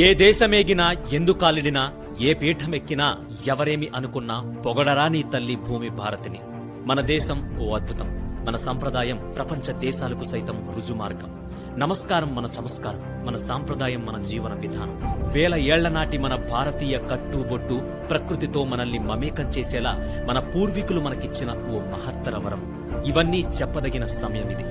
ఏ దేశమేగినా ఎందుకాలిడినా ఏ పీఠమెక్కినా ఎవరేమి అనుకున్నా పొగడరా నీ తల్లి భూమి భారతిని. మన దేశం ఓ అద్భుతం. మన సంప్రదాయం ప్రపంచ దేశాలకు సైతం రుజుమార్గం. నమస్కారం మన సంస్కారం, మన సాంప్రదాయం మన జీవన విధానం. వేల ఏళ్ల నాటి మన భారతీయ కట్టుబొట్టు ప్రకృతితో మనల్ని మమేకం చేసేలా మన పూర్వీకులు మనకిచ్చిన ఓ మహత్తర వరం. ఇవన్నీ చెప్పదగిన సమయం ఇది.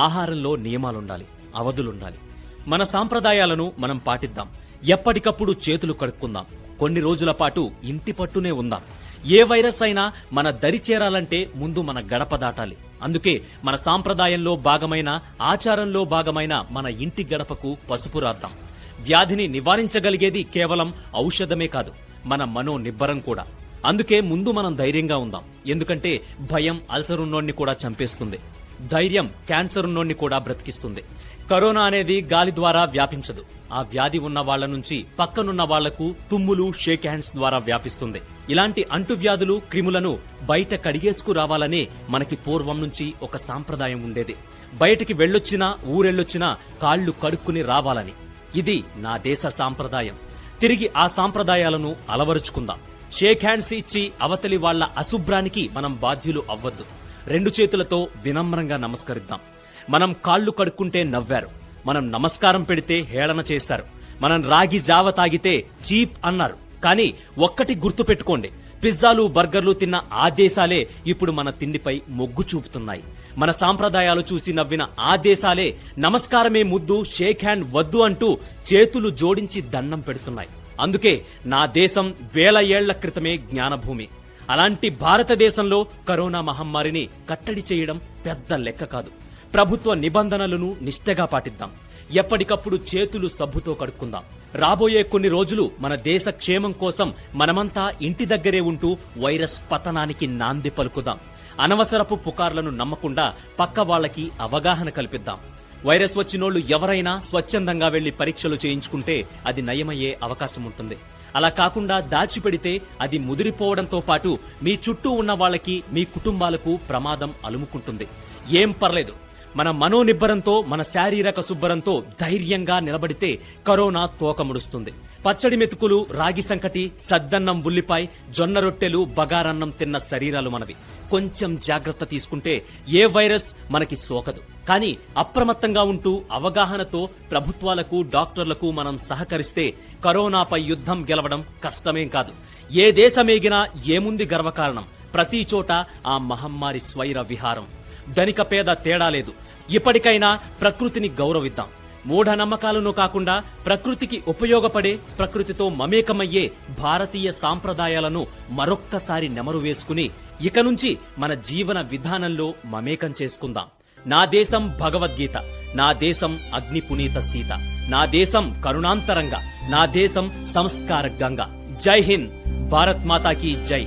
ఆహారంలో నియమాలుండాలి, అవధులుండాలి. మన సాంప్రదాయాలను మనం పాటిద్దాం. ఎప్పటికప్పుడు చేతులు కడుక్కుందాం. కొన్ని రోజుల పాటు ఇంటి పట్టునే ఉందాం. ఏ వైరస్ అయినా మన దరి చేరాలంటే ముందు మన గడప దాటాలి. అందుకే మన సాంప్రదాయంలో భాగమైన, ఆచారంలో భాగమైన మన ఇంటి గడపకు పసుపు రాద్దాం. వ్యాధిని నివారించగలిగేది కేవలం ఔషధమే కాదు, మన మనో నిబ్బరం కూడా. అందుకే ముందు మనం ధైర్యంగా ఉందాం. ఎందుకంటే భయం అల్సరున్నోణ్ణి కూడా చంపేస్తుంది. ధైర్యం క్యాన్సర్ ఉన్నోణ్ణి కూడా బ్రతికిస్తుంది. కరోనా అనేది గాలి ద్వారా వ్యాపించదు. ఆ వ్యాధి ఉన్న వాళ్ల నుంచి పక్కనున్న వాళ్లకు తుమ్ములు, షేక్ హ్యాండ్స్ ద్వారా వ్యాపిస్తుంది. ఇలాంటి అంటువ్యాధులు, క్రిములను బయట కడిగేసుకు రావాలనే మనకి పూర్వం నుంచి ఒక సాంప్రదాయం ఉండేది. బయటికి వెళ్ళొచ్చినా, ఊరెళ్ళొచ్చినా కాళ్లు కడుక్కుని రావాలని. ఇది నా దేశ సాంప్రదాయం. తిరిగి ఆ సాంప్రదాయాలను అలవరుచుకుందాం. షేక్ హ్యాండ్స్ ఇచ్చి అవతలి వాళ్ల అశుభ్రానికి మనం బాధ్యులు అవ్వద్దు. 2 చేతులతో వినమ్రంగా నమస్కరిద్దాం. మనం కాళ్లు కడుక్కుంటే నవ్వారు, మనం నమస్కారం పెడితే హేళన చేశారు, మనం రాగి జావ తాగితే చీప్ అన్నారు. కానీ ఒక్కటి గుర్తు పెట్టుకోండి, పిజ్జాలు, బర్గర్లు తిన్న ఆ దేశాలే ఇప్పుడు మన తిండిపై మొగ్గు చూపుతున్నాయి. మన సాంప్రదాయాలు చూసి నవ్విన ఆ దేశాలే నమస్కారమే ముద్దు, షేక్ హ్యాండ్ వద్దు అంటూ చేతులు జోడించి దండం పెడుతున్నాయి. అందుకే నా దేశం వేల ఏళ్ల క్రితమే జ్ఞానభూమి. అలాంటి భారతదేశంలో కరోనా మహమ్మారిని కట్టడి చేయడం పెద్ద లెక్క కాదు. ప్రభుత్వ నిబంధనలను నిష్ఠగా పాటిద్దాం. ఎప్పటికప్పుడు చేతులు సబ్బుతో కడుక్కుందాం. రాబోయే కొన్ని రోజులు మన దేశ క్షేమం కోసం మనమంతా ఇంటి దగ్గరే ఉంటూ వైరస్ పతనానికి నాంది పలుకుదాం. అనవసరపు పుకార్లను నమ్మకుండా పక్క వాళ్లకి అవగాహన కల్పిద్దాం. వైరస్ వచ్చినోళ్లు ఎవరైనా స్వచ్ఛందంగా వెళ్లి పరీక్షలు చేయించుకుంటే అది నయమయ్యే అవకాశం ఉంటుంది. అలా కాకుండా దాచిపెడితే అది ముదిరిపోవడంతో పాటు మీ చుట్టూ ఉన్న వాళ్ళకి, మీ కుటుంబాలకు ప్రమాదం అలుముకుంటుంది. ఏం పర్లేదు, మన మనోనిబ్బరంతో, మన శారీరక శుభ్రంతో ధైర్యంగా నిలబడితే కరోనా తోకముడుస్తుంది. పచ్చడి మెతుకులు, రాగి సంకటి, సద్దన్నం, ఉల్లిపాయ, జొన్న రొట్టెలు, బగారన్నం తిన్న శరీరాలు మనవి. కొంచెం జాగ్రత్త తీసుకుంటే ఏ వైరస్ మనకి సోకదు. కానీ అప్రమత్తంగా ఉంటూ అవగాహనతో ప్రభుత్వాలకు, డాక్టర్లకు మనం సహకరిస్తే కరోనాపై యుద్ధం గెలవడం కష్టమేం కాదు. ఏ దేశమేగినా ఏముంది గర్వకారణం. ప్రతి చోట ఆ మహమ్మారి స్వైర విహారం. ధనిక పేద తేడా లేదు. ఇప్పటికైనా ప్రకృతిని గౌరవిద్దాం. మూఢనమ్మకాలను కాకుండా ప్రకృతికి ఉపయోగపడే, ప్రకృతితో మమేకమయ్యే భారతీయ సాంప్రదాయాలను మరొక్కసారి నెమరు వేసుకుని ఇక నుంచి మన జీవన విధానంలో మమేకం చేసుకుందాం. నా దేశం భగవద్గీత, నా దేశం అగ్ని పునీత సీత, నా దేశం కరుణాంతరంగా, నా దేశం సంస్కార గంగా. జై హింద్, భారత్ మాతాకి జై.